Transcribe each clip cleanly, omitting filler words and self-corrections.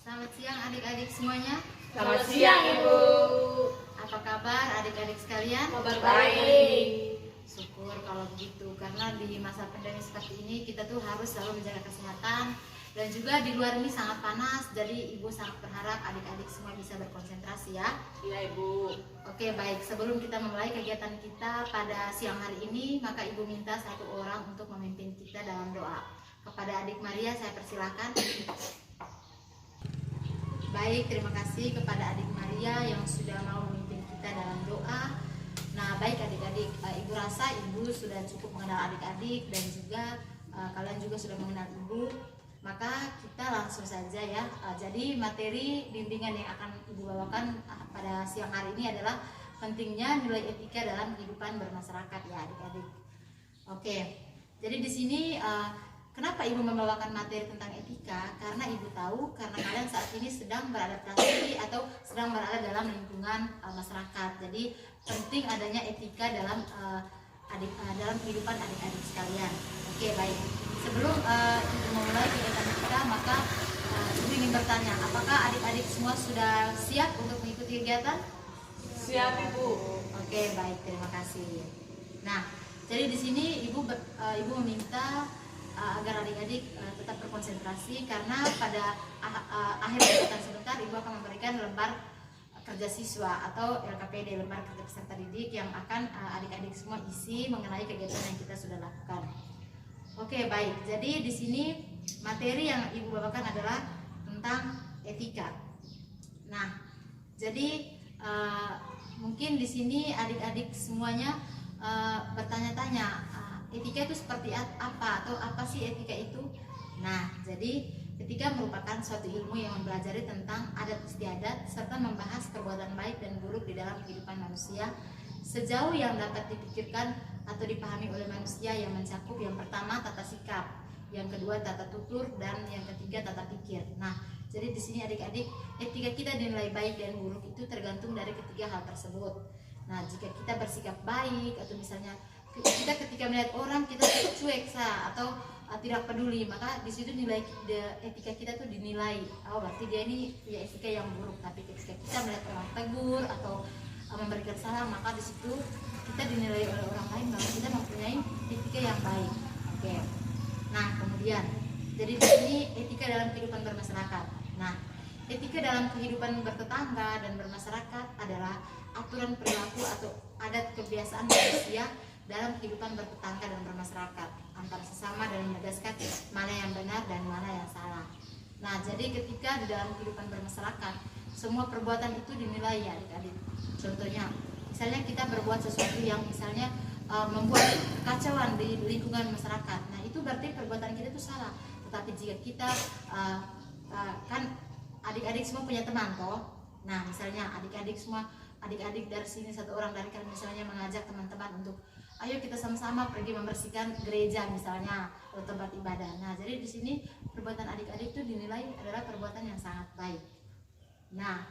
Selamat siang adik-adik semuanya. Selamat siang Ibu. Apa kabar adik-adik sekalian? Kabar baik. Syukur kalau begitu, karena di masa pandemi seperti ini kita tuh harus selalu menjaga kesehatan. Dan juga di luar ini sangat panas, jadi Ibu sangat berharap adik-adik semua bisa berkonsentrasi ya. Iya Ibu. Oke baik, sebelum kita memulai kegiatan kita pada siang hari ini, maka Ibu minta satu orang untuk memimpin kita dalam doa. Kepada adik Maria saya persilakan. Baik, terima kasih kepada adik Maria yang sudah mau memimpin kita dalam doa. Nah baik adik-adik, Ibu rasa Ibu sudah cukup mengenal adik-adik dan juga kalian juga sudah mengenal Ibu. Maka kita langsung saja ya. Jadi materi bimbingan yang akan Ibu bawakan pada siang hari ini adalah pentingnya nilai etika dalam kehidupan bermasyarakat ya adik-adik. Oke, jadi di sini kenapa Ibu membawakan materi tentang etika? Karena Ibu tahu karena kalian saat ini sedang beradaptasi atau sedang berada dalam lingkungan masyarakat. Jadi penting adanya etika dalam dalam kehidupan adik-adik sekalian. Oke, baik. Sebelum Ibu memulai kegiatan kita, maka Ibu ingin bertanya, apakah adik-adik semua sudah siap untuk mengikuti kegiatan? Siap Ibu. Oke, baik, terima kasih. Nah, jadi di sini Ibu meminta agar adik-adik tetap berkonsentrasi karena pada akhir kegiatan sebentar Ibu akan memberikan lembar kerja siswa atau LKPD, lembar kerja peserta didik yang akan adik-adik semua isi mengenai kegiatan yang kita sudah lakukan. Oke, baik. Jadi di sini materi yang Ibu bawakan adalah tentang etika. Nah, jadi mungkin di sini adik-adik semuanya bertanya-tanya, etika itu seperti apa atau apa sih etika itu? Nah, jadi etika merupakan suatu ilmu yang mempelajari tentang adat istiadat serta membahas perbuatan baik dan buruk di dalam kehidupan manusia sejauh yang dapat dipikirkan atau dipahami oleh manusia, yang mencakup yang pertama tata sikap, yang kedua tata tutur, dan yang ketiga tata pikir. Nah, jadi di sini adik-adik, etika kita dinilai baik dan buruk itu tergantung dari ketiga hal tersebut. Nah, jika kita bersikap baik atau misalnya kita ketika melihat orang kita cuek atau tidak peduli, maka di situ nilai etika kita tuh dinilai, oh berarti dia ini punya etika yang buruk. Tapi ketika kita melihat orang tegur atau memberikan salam, maka di situ kita dinilai oleh orang lain bahwa kita mempunyai etika yang baik. Oke. Nah, kemudian jadi di sini etika dalam kehidupan bermasyarakat. Nah, etika dalam kehidupan bertetangga dan bermasyarakat adalah aturan perilaku atau adat kebiasaan manusia dalam kehidupan bertetangga dan bermasyarakat antara sesama dan menegaskan mana yang benar dan mana yang salah. Nah, jadi ketika di dalam kehidupan bermasyarakat semua perbuatan itu dinilai ya adik-adik. Contohnya, misalnya kita berbuat sesuatu yang misalnya membuat kekacauan di lingkungan masyarakat. Nah, itu berarti perbuatan kita itu salah. Tetapi jika kita kan adik-adik semua punya teman toh. Nah, misalnya adik-adik dari sini satu orang dari kalian misalnya mengajak teman-teman untuk ayo kita sama-sama pergi membersihkan gereja misalnya atau tempat ibadah. Nah, jadi di sini perbuatan adik-adik itu dinilai adalah perbuatan yang sangat baik. Nah,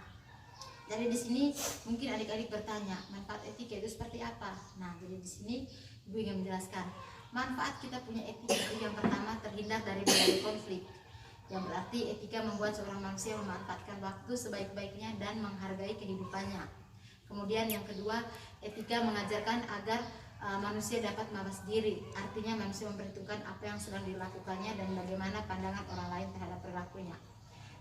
jadi di sini mungkin adik-adik bertanya, manfaat etika itu seperti apa? Nah, jadi di sini Ibu ingin menjelaskan manfaat kita punya etika itu yang pertama terhindar dari berbagai konflik. Yang berarti etika membuat seorang manusia memanfaatkan waktu sebaik-baiknya dan menghargai kehidupannya. Kemudian yang kedua, etika mengajarkan agar manusia dapat mawas diri. Artinya manusia memperhitungkan apa yang sedang dilakukannya dan bagaimana pandangan orang lain terhadap perilakunya.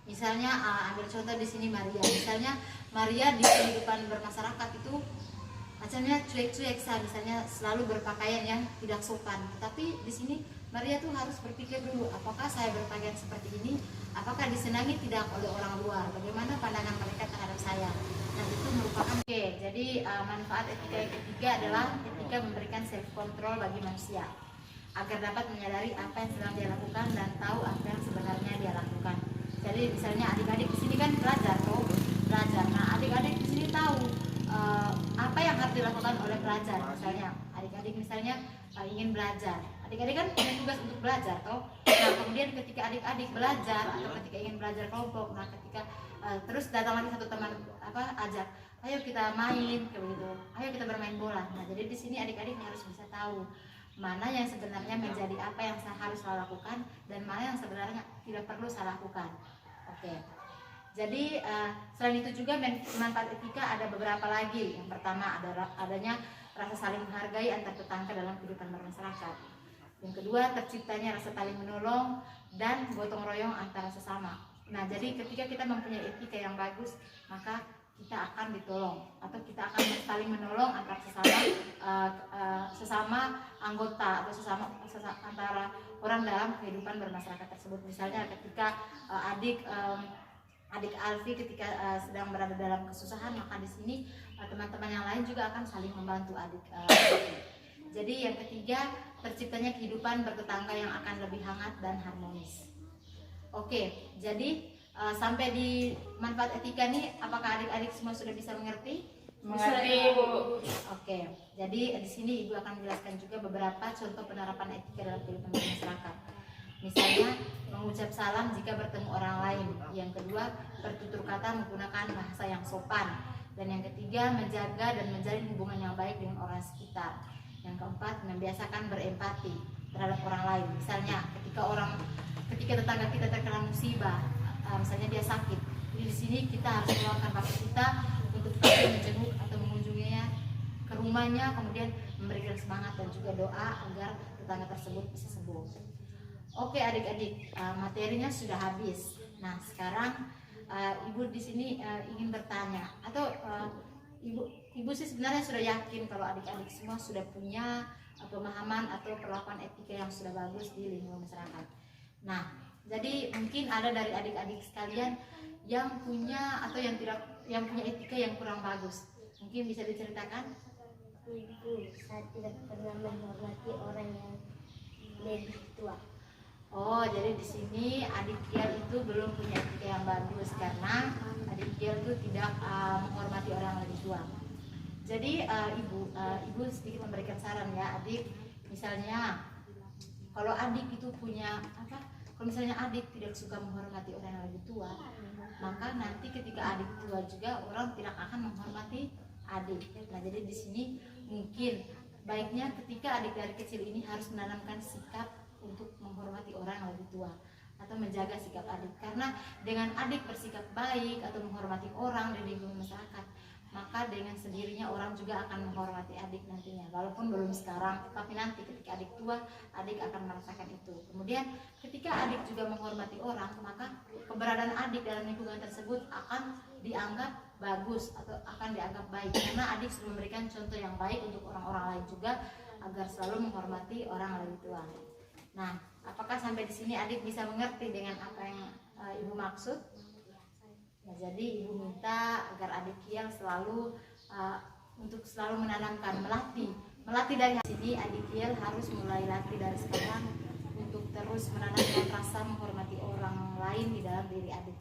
Misalnya ambil contoh di sini Maria. Misalnya Maria di kehidupan bermasyarakat itu macamnya cuek-cuek misalnya selalu berpakaian yang tidak sopan. Tapi di sini Maria tuh harus berpikir dulu, apakah saya berpakaian seperti ini? Apakah disenangi tidak oleh orang luar? Bagaimana pandangan mereka terhadap saya? Nah, itu merupakan jadi manfaat etika yang ketiga adalah etika memberikan self control bagi manusia agar dapat menyadari apa yang sedang dia lakukan dan tahu apa yang sebenarnya dia lakukan. Jadi misalnya adik-adik di sini kan belajar. Nah, adik-adik di sini tahu apa yang harus dilakukan oleh pelajar. Misalnya adik-adik ingin belajar. Adik-adik kan punya tugas untuk belajar toh. Nah, kemudian ketika adik-adik belajar atau ketika ingin belajar kelompok, nah ketika terus datang lagi satu teman ajak, ayo kita main kayak gitu. Ayo kita bermain bola. Nah, jadi di sini adik-adik harus bisa tahu mana yang sebenarnya menjadi apa yang harus saya lakukan dan mana yang sebenarnya tidak perlu saya lakukan. Oke. Jadi selain itu juga manfaat etika ada beberapa lagi. Yang pertama adanya rasa saling menghargai antar tetangga dalam kehidupan bermasyarakat. Yang kedua, terciptanya rasa saling menolong dan gotong royong antara sesama. Nah, jadi ketika kita mempunyai etika yang bagus, maka kita akan ditolong atau kita akan saling menolong antara sesama anggota atau antara orang dalam kehidupan bermasyarakat tersebut. Misalnya ketika adik Alfi ketika sedang berada dalam kesusahan, maka di sini teman-teman yang lain juga akan saling membantu adik Alfi. Jadi yang ketiga, terciptanya kehidupan bertetangga yang akan lebih hangat dan harmonis. Oke, jadi sampai di manfaat etika nih, apakah adik-adik semua sudah bisa mengerti? Mengerti, Bu. Oke, jadi di sini Ibu akan menjelaskan juga beberapa contoh penerapan etika dalam kehidupan masyarakat. Misalnya mengucap salam jika bertemu orang lain. Yang kedua, bertutur kata menggunakan bahasa yang sopan. Dan yang ketiga, menjaga dan menjalin hubungan yang baik dengan orang sekitar. Yang keempat, membiasakan berempati terhadap orang lain. Misalnya ketika tetangga kita terkena musibah, misalnya dia sakit, jadi di sini kita harus meluangkan waktu kita untuk pergi menjenguk atau mengunjunginya ke rumahnya, kemudian memberikan semangat dan juga doa agar tetangga tersebut bisa sembuh. Oke adik-adik, materinya sudah habis. Nah sekarang ibu di sini ingin bertanya, atau ibu sih sebenarnya sudah yakin kalau adik-adik semua sudah punya pemahaman atau perlakuan etika yang sudah bagus di lingkungan masyarakat. Nah, jadi mungkin ada dari adik-adik sekalian yang punya atau yang punya etika yang kurang bagus. Mungkin bisa diceritakan? Ibu, saya tidak pernah menghormati orang yang lebih tua. Oh, jadi di sini adik Kiel itu belum punya etika yang bagus karena adik Kiel itu tidak menghormati orang lebih tua. Jadi ibu sedikit memberikan saran ya adik. Misalnya kalau adik itu punya kalau misalnya adik tidak suka menghormati orang yang lebih tua, maka nanti ketika adik tua juga orang tidak akan menghormati adik. Nah, jadi di sini mungkin baiknya ketika adik dari kecil ini harus menanamkan sikap untuk menghormati orang yang lebih tua atau menjaga sikap adik, karena dengan adik bersikap baik atau menghormati orang di lingkungan masyarakat, maka dengan sendirinya orang juga akan menghormati adik nantinya, walaupun belum sekarang, tapi nanti ketika adik tua, adik akan merasakan itu. Kemudian ketika adik juga menghormati orang, maka keberadaan adik dalam lingkungan tersebut akan dianggap bagus atau akan dianggap baik, karena adik sudah memberikan contoh yang baik untuk orang-orang lain juga agar selalu menghormati orang lebih tua. Nah, apakah sampai di sini adik bisa mengerti dengan apa yang ibu maksud? Nah, jadi ibu minta agar adik Kiel selalu untuk selalu menanamkan, melatih dari sini. Adik Kiel harus mulai latih dari sekarang untuk terus menanamkan rasa menghormati orang lain di dalam diri adik.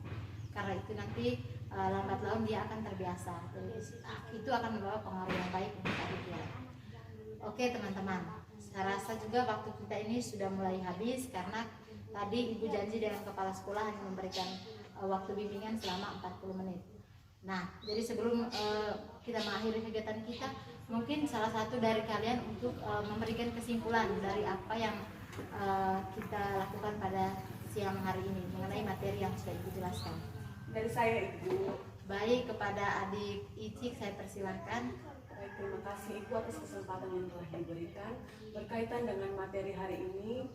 Karena itu nanti lambat laun dia akan terbiasa. Jadi, itu akan membawa pengaruh yang baik untuk adik Kiel. Oke teman-teman, saya rasa juga waktu kita ini sudah mulai habis karena tadi ibu janji dengan kepala sekolah hanya memberikan waktu bimbingan selama 40 menit. Nah, jadi sebelum kita mengakhiri kegiatan kita, mungkin salah satu dari kalian untuk memberikan kesimpulan dari apa yang kita lakukan pada siang hari ini mengenai materi yang sudah ibu jelaskan. Dari saya, Ibu. Baik, kepada adik Icik saya persilahkan. Baik, terima kasih Ibu atas kesempatan yang telah diberikan berkaitan dengan materi hari ini.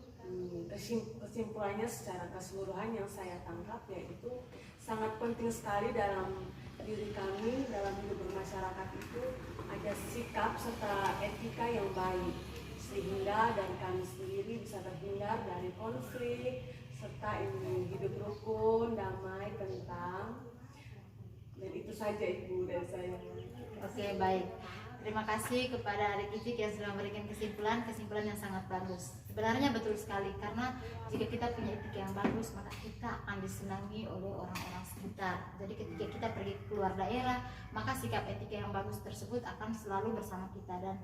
Kesimpulannya secara keseluruhan yang saya tangkap yaitu sangat penting sekali dalam diri kami dalam hidup bermasyarakat itu ada sikap serta etika yang baik, sehingga dari kami sendiri bisa terhindar dari konflik serta hidup rukun, damai, tentram. Dan itu saja Ibu dari saya. Oke, baik. Terima kasih kepada adik Icik yang sudah memberikan kesimpulan yang sangat bagus. Sebenarnya betul sekali, karena jika kita punya etika yang bagus, maka kita akan disenangi oleh orang-orang sekitar. Jadi ketika kita pergi keluar daerah, maka sikap etika yang bagus tersebut akan selalu bersama kita. Dan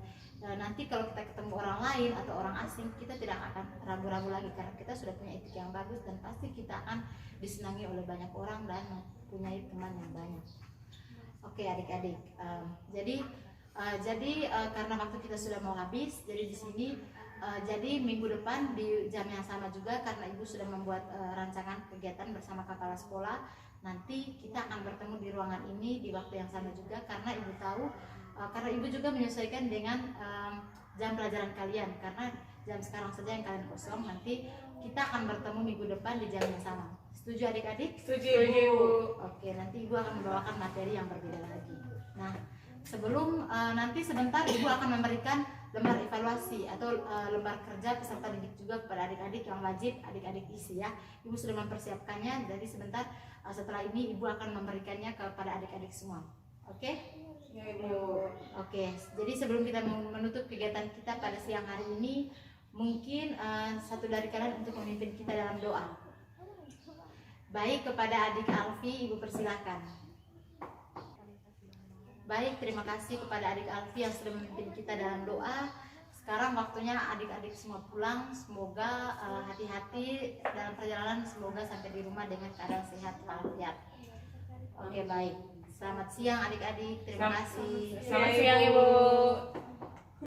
nanti kalau kita ketemu orang lain atau orang asing, kita tidak akan ragu-ragu lagi, karena kita sudah punya etika yang bagus dan pasti kita akan disenangi oleh banyak orang dan mempunyai teman yang banyak. Oke adik-adik, jadi karena waktu kita sudah mau habis, jadi di sini jadi minggu depan di jam yang sama juga, karena ibu sudah membuat rancangan kegiatan bersama kepala sekolah, nanti kita akan bertemu di ruangan ini di waktu yang sama juga, karena ibu tahu karena ibu juga menyesuaikan dengan jam pelajaran kalian, karena jam sekarang saja yang kalian kosong, nanti kita akan bertemu minggu depan di jam yang sama. Setuju adik-adik? Setuju Ibu. Oke, nanti ibu akan membawakan materi yang berbeda lagi. Nah, sebelum nanti sebentar ibu akan memberikan lembar evaluasi atau lembar kerja peserta didik juga kepada adik-adik yang wajib adik-adik isi ya. Ibu sudah mempersiapkannya, jadi sebentar setelah ini ibu akan memberikannya kepada adik-adik semua. Oke? Ya Ibu. Oke, jadi sebelum kita menutup kegiatan kita pada siang hari ini, mungkin satu dari kalian untuk memimpin kita dalam doa. Baik, kepada adik Alfi, ibu persilakan. Baik, terima kasih kepada adik Alfi yang sudah memimpin kita dalam doa. Sekarang waktunya adik-adik semua pulang. Semoga hati-hati dalam perjalanan, semoga sampai di rumah dengan keadaan sehat walafiat. Oke, baik. Selamat siang adik-adik. Terima kasih. Selamat siang Ibu.